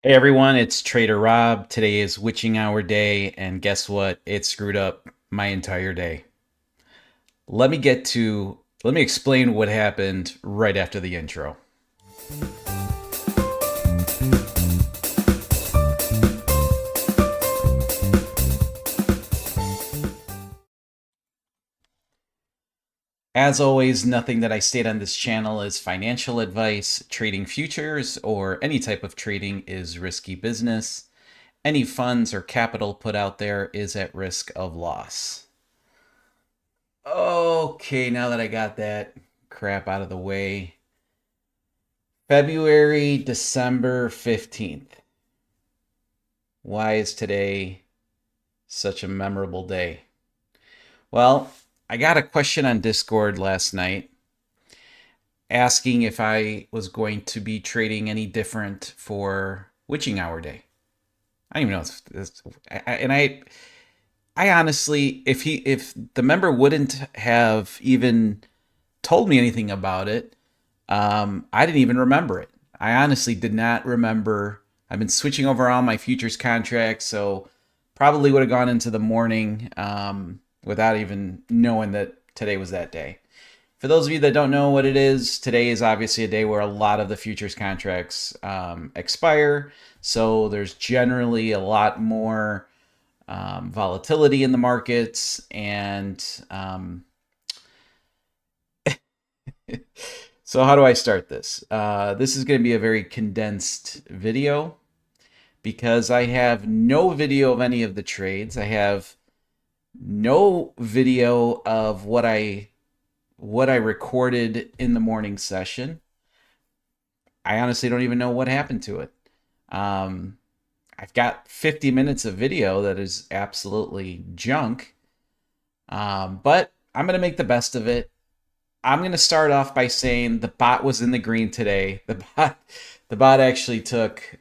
Hey everyone, it's Trader Rob. Today is witching hour day, and guess what? It screwed up my entire day. Let me explain what happened right after the intro. As always, nothing that I state on this channel is financial advice. Trading futures or any type of trading is risky business. Any funds or capital put out there is at risk of loss. Okay, now that I got that crap out of the way, February, December 15th. Why is today such a memorable day? Well, I got a question on Discord last night asking if I was going to be trading any different for Witching Hour Day. I don't even know. I honestly, if the member wouldn't have even told me anything about it, I didn't even remember it. I honestly did not remember. I've been switching over all my futures contracts, so probably would have gone into the morning without even knowing that today was that day. For those of you that don't know what it is, today is obviously a day where a lot of the futures contracts expire. So there's generally a lot more volatility in the markets. And so, how do I start this? This is going to be a very condensed video because I have no video of any of the trades. I have no video of what I recorded in the morning session. I honestly don't even know what happened to it. Um, I've got 50 minutes of video that is absolutely junk, but I'm going to make the best of it. I'm going to start off by saying the bot was in the green today. The bot actually took.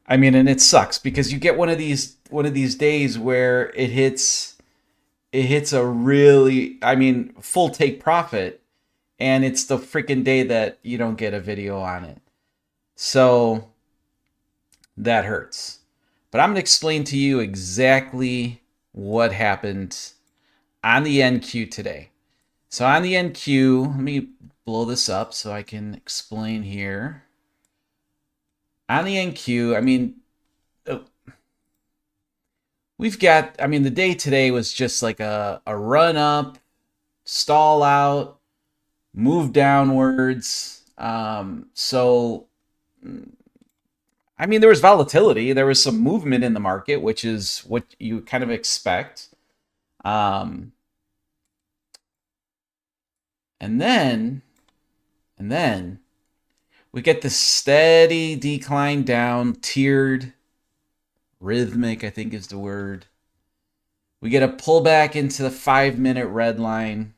I mean, and it sucks because you get one of these days where it hits a really, I mean, full take profit, and it's the freaking day that you don't get a video on it. So that hurts. But I'm going to explain to you exactly what happened on the NQ today. So on the NQ, let me blow this up so I can explain here. On the NQ, I mean, uh, I mean, the day today was just like a run up, stall out, move downwards. I mean, there was volatility. There was some movement in the market, which is what you kind of expect. Um, and then, and then we get the steady decline down, tiered, rhythmic, I think is the word. We get a pullback into the 5 minute red line,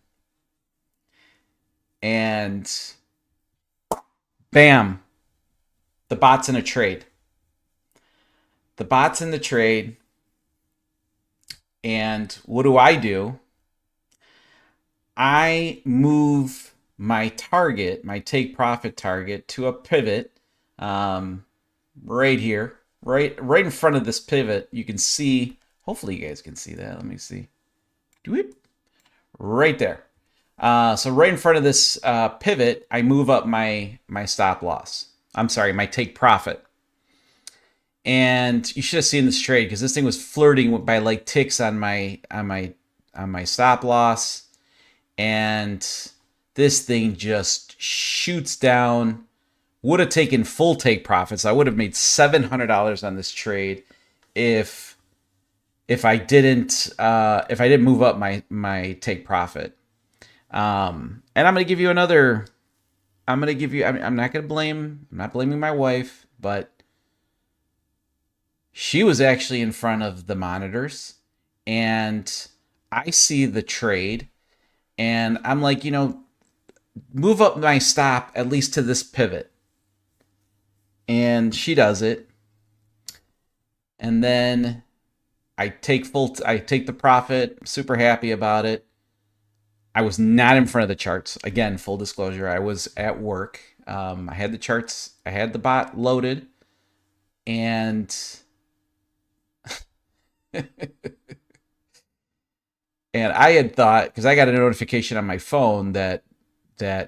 and bam, the bot's in a trade. The bot's in the trade, and what do? I move my target, my take profit target, to a pivot right here, right in front of this pivot. You can see. Hopefully, you guys can see that. Let me see. Right there. So right in front of this pivot, I move up my stop loss. I'm sorry, my take profit. And you should have seen this trade because this thing was flirting by like ticks on my stop loss, and this thing just shoots down. Would have taken full take profits. I would have made $700 on this trade if if I didn't move up my take profit. And I'm gonna give you another. I'm gonna give you. I'm not gonna blame. I'm not blaming my wife, but she was actually in front of the monitors, and I see the trade, and I'm like, move up my stop at least to this pivot, and she does it, and then I take the profit. Super happy about it. I was not in front of the charts. Again, full disclosure, I was at work. I had the charts, I had the bot loaded, and and I had thought, because I got a notification on my phone that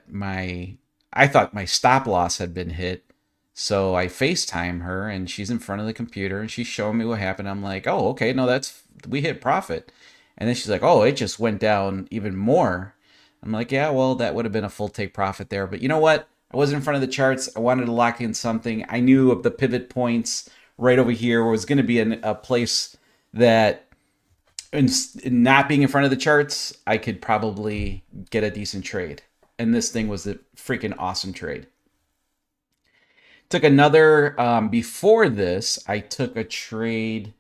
my I thought my stop loss had been hit. So I FaceTime her and she's in front of the computer and she's showing me what happened. I'm like, oh, okay, no, we hit profit. And then she's like, oh, it just went down even more. I'm like, yeah, well, that would have been a full take profit there. But you know what? I wasn't in front of the charts. I wanted to lock in something. I knew of the pivot points right over here was going to be a place that, and not being in front of the charts, I could probably get a decent trade. And this thing was a freaking awesome trade. Took another, before this, I took a trade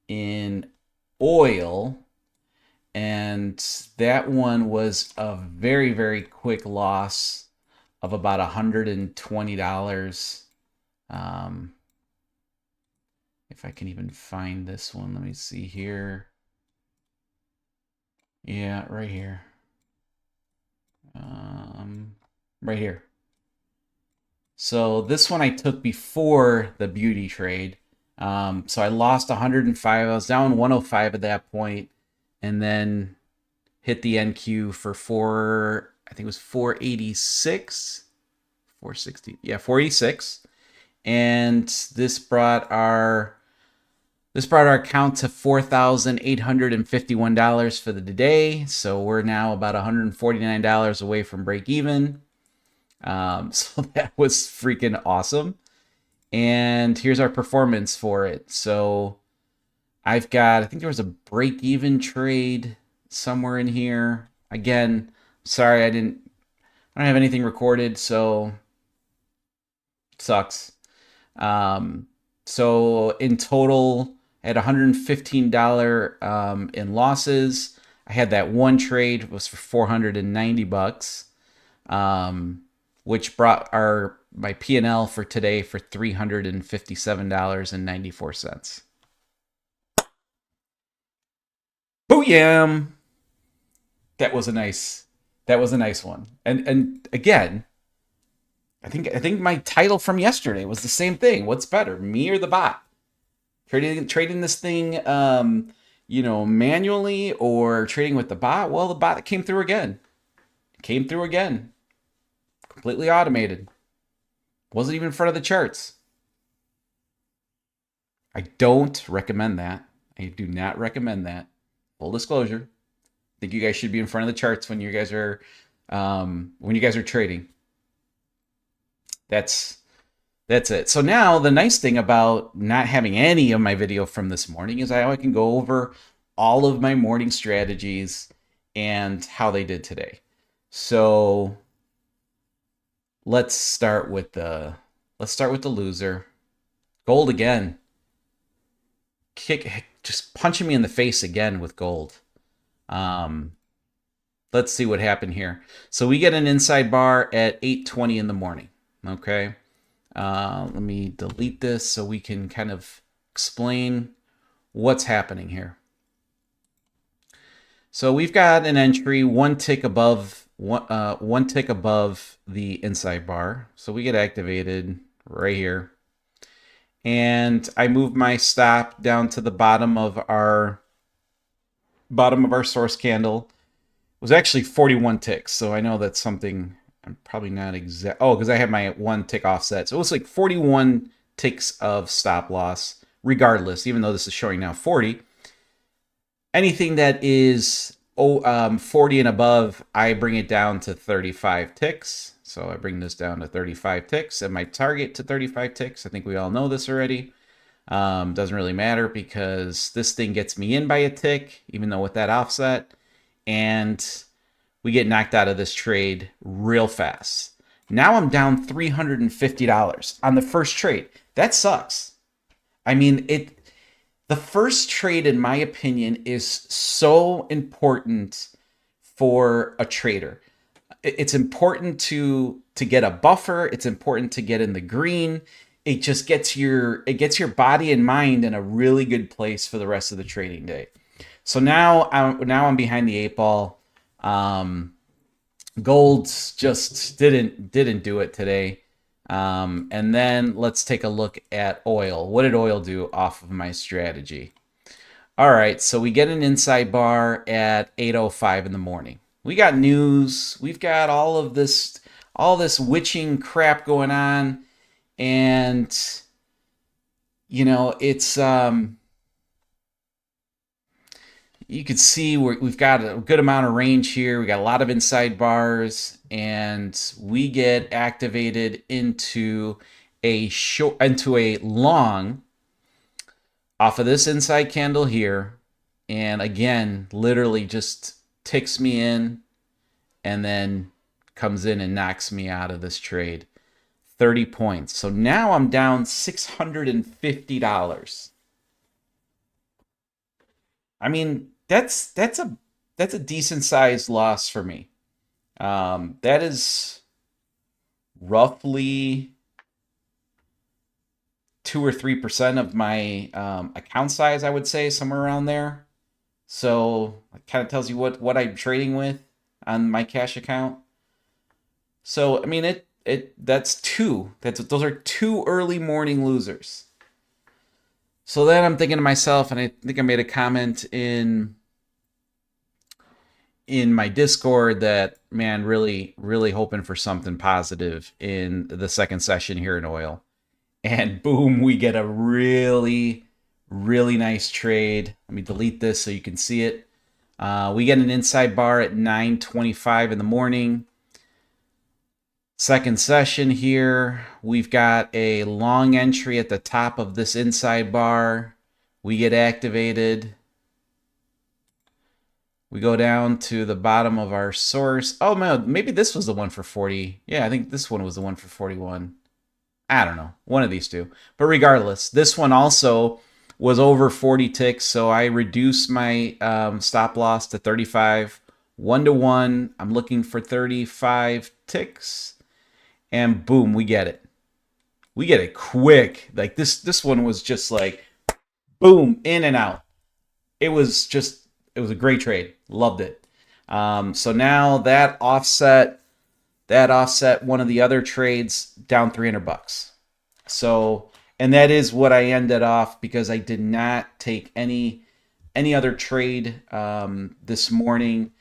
in oil, and that one was a very, very quick loss of about $120. If I can even find this one, let me see here. Yeah, right here. Right here. So this one I took before the beauty trade. So I lost 105. I was down 105 at that point, and then hit the NQ for I think it was 486, 460. Yeah, 486. And this brought our count to $4,851 for the day. So we're now about $149 away from break even. So that was freaking awesome. And here's our performance for it. So I think there was a break even trade somewhere in here. Again, sorry, I don't have anything recorded, so it sucks. So in total, I had $115 in losses. I had that one trade was for $490, which brought my P&L for today for $357.94. Booyam! That was a nice one. And again, I think my title from yesterday was the same thing. What's better, me or the bot? Trading this thing, manually or trading with the bot? Well, the bot came through again. Completely automated. Wasn't even in front of the charts. I don't recommend that. I do not recommend that. Full disclosure. I think you guys should be in front of the charts when you guys are trading. That's it. So now the nice thing about not having any of my video from this morning is I can go over all of my morning strategies and how they did today. So let's start with the loser. Gold again. Just punching me in the face again with gold. Let's see what happened here. So we get an inside bar at 8:20 in the morning. Okay. Let me delete this so we can kind of explain what's happening here. So we've got an entry one tick above the inside bar. So we get activated right here. And I move my stop down to the bottom of our source candle. It was actually 41 ticks, so I know that's something I'm probably not exact. Oh, because I have my 1 tick offset. So it was like 41 ticks of stop loss, regardless, even though this is showing now 40. Anything that is 40 and above, I bring it down to 35 ticks. So I bring this down to 35 ticks, and my target to 35 ticks. I think we all know this already. Doesn't really matter because this thing gets me in by a tick, even though with that offset. And we get knocked out of this trade real fast. Now I'm down $350 on the first trade. That sucks. I mean, the first trade, in my opinion, is so important for a trader. It's important to get a buffer. It's important to get in the green. It just gets your body and mind in a really good place for the rest of the trading day. So now I'm behind the 8 ball. Gold just didn't do it today. And then let's take a look at oil. What did oil do off of my strategy? All right, so we get an inside bar at 8:05 in the morning. We got news. We've got all this witching crap going on, and it's you can see we've got a good amount of range here. We got a lot of inside bars, and we get activated into a long off of this inside candle here, and again, literally just ticks me in, and then comes in and knocks me out of this trade. 30 points. So now I'm down $650. I mean, that's a decent sized loss for me. That is roughly 2 or 3% of my account size, I would say, somewhere around there. So it kind of tells you what I'm trading with on my cash account. So I mean, that's two. Those are two early morning losers. So then I'm thinking to myself, and I think I made a comment in my Discord that, man, really, really hoping for something positive in the second session here in oil. And boom, we get a really, really nice trade. Let me delete this so you can see it. We get an inside bar at 9:25 in the morning. Second session here, we've got a long entry at the top of this inside bar. We get activated. We go down to the bottom of our source. Oh, man, maybe this was the one for 40. Yeah, I think this one was the one for 41. I don't know. One of these two. But regardless, this one also was over 40 ticks, so I reduced my stop loss to 35. 1-to-1. I'm looking for 35 ticks. And boom, we get it. We get it quick. Like this one was just like boom, in and out. It was a great trade. Loved it. So now that offset one of the other trades down $300. So, and that is what I ended off because I did not take any other trade this morning.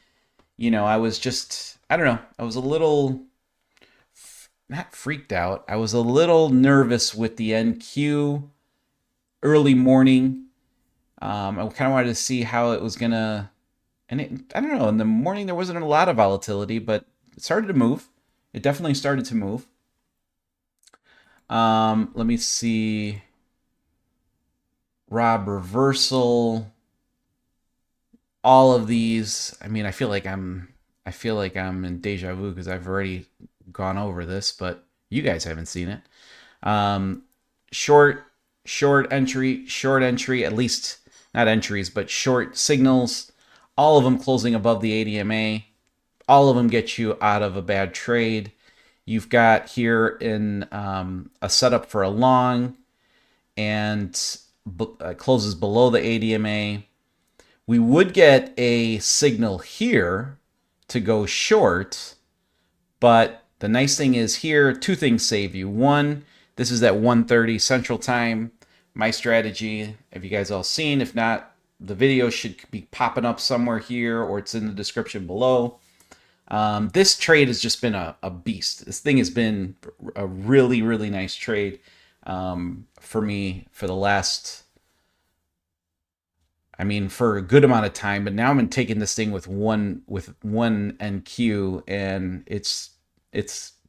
I was just, I don't know, I was a little not freaked out. I was a little nervous with the NQ early morning. I kind of wanted to see how it was gonna, and I don't know. In the morning there wasn't a lot of volatility, but it started to move. It definitely started to move. Let me see. Rob reversal. All of these. I mean, I feel like I'm in deja vu because I've already gone over this, but you guys haven't seen it. Um, short, short entry, at least not entries, but short signals. All of them closing above the ADMA. All of them get you out of a bad trade. You've got here in a setup for a long and closes below the ADMA. We would get a signal here to go short, but the nice thing is here, two things save you. One, this is at 1:30 Central Time. My strategy, have you guys all seen? If not, the video should be popping up somewhere here or it's in the description below. This trade has just been a beast. This thing has been a really, really nice trade for me for the last, I mean, for a good amount of time. But now I'm taking this thing with one NQ, and it's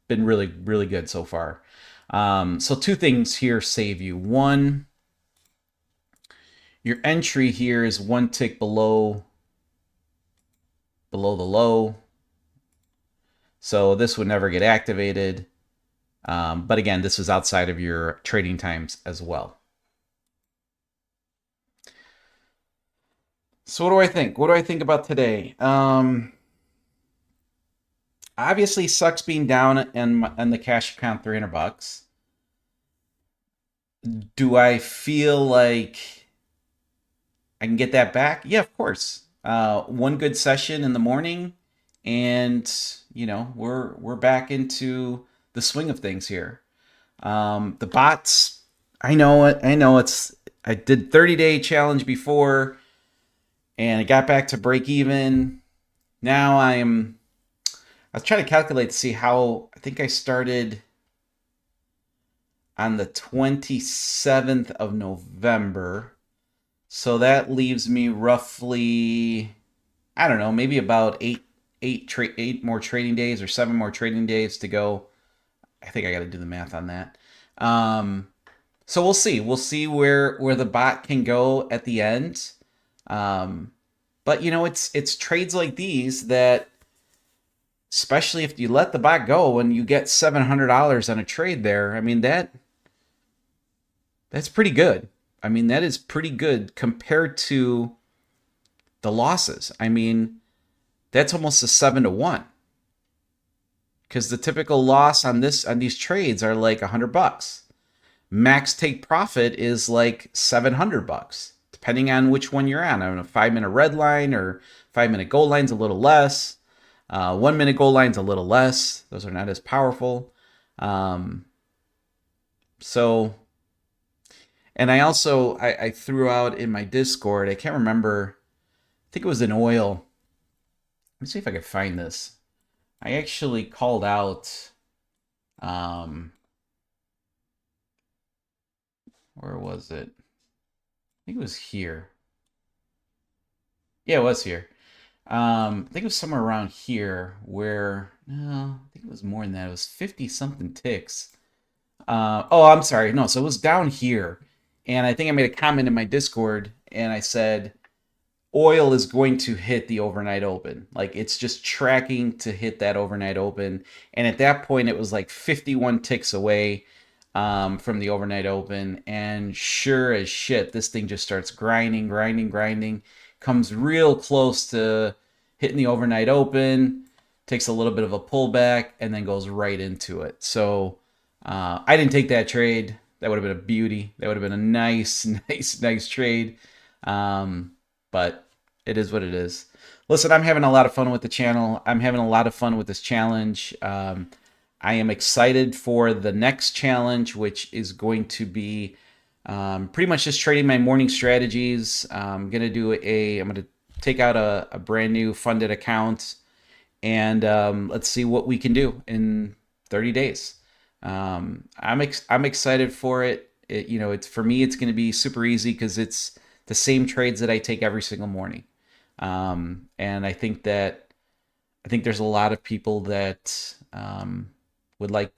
been really, really good so far. So two things here save you. One, your entry here is one tick below the low. So this would never get activated. But again, this is outside of your trading times as well. So what do I think? What do I think about today? Obviously sucks being down in the cash account $300. Do I feel like I can get that back? Yeah, of course. One good session in the morning and you know we're back into the swing of things here. The bots, I know it's I did 30-day challenge before, and I got back to break even. Now I was trying to calculate to see how. I think I started on the 27th of November. So that leaves me roughly, I don't know, maybe about eight more trading days or 7 more trading days to go. I think I got to do the math on that. Um, so we'll see. We'll see where the bot can go at the end. Um, but you know, it's trades like these that, especially if you let the bot go and you get $700 on a trade there. I mean that's pretty good. I mean that is pretty good compared to the losses. I mean that's almost a 7 to 1 because the typical loss on these trades are like $100. Max take profit is like $700, depending on which one you're on. I don't know, 5 minute red line or 5 minute gold line's a little less. 1 minute gold line's a little less. Those are not as powerful. Um, so, and I also I threw out in my Discord. I can't remember. I think it was an oil. Let me see if I could find this. I actually called out. Um, where was it? I think it was here. Yeah, it was here. I think it was somewhere around here where, no, I think it was more than that. It was 50 something ticks. Oh, I'm sorry. No, so it was down here. And I think I made a comment in my Discord and I said, oil is going to hit the overnight open. Like it's just tracking to hit that overnight open. And at that point, it was like 51 ticks away from the overnight open. And sure as shit, this thing just starts grinding, grinding, grinding, comes real close to hitting the overnight open, takes a little bit of a pullback, and then goes right into it. So I didn't take that trade. That would have been a beauty. That would have been a nice, nice trade. But it is what it is. Listen, I'm having a lot of fun with the channel. I'm having a lot of fun with this challenge. I am excited for the next challenge, which is going to be pretty much just trading my morning strategies. I'm gonna take out a brand new funded account, and let's see what we can do in 30 days. I'm excited for it. You know, it's for me, it's going to be super easy because it's the same trades that I take every single morning. And I think there's a lot of people that would like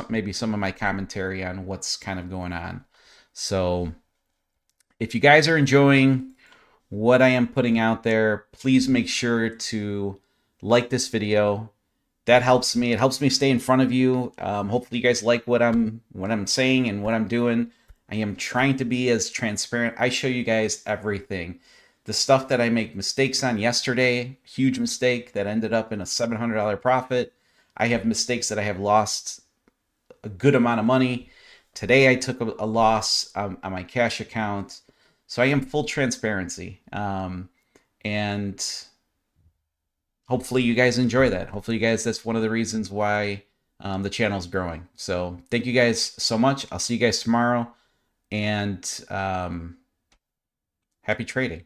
maybe some of my commentary on what's kind of going on. So if you guys are enjoying what I am putting out there, please make sure to like this video. That helps me. It helps me stay in front of you. Hopefully you guys like what I'm saying and what I'm doing. I am trying to be as transparent. I show you guys everything. The stuff that I make mistakes on yesterday, huge mistake that ended up in a $700 profit. I have mistakes that I have lost a good amount of money. Today I took a loss on my cash account. So I am full transparency. And hopefully you guys enjoy that. Hopefully you guys, that's one of the reasons why the channel's growing. So thank you guys so much. I'll see you guys tomorrow. And happy trading.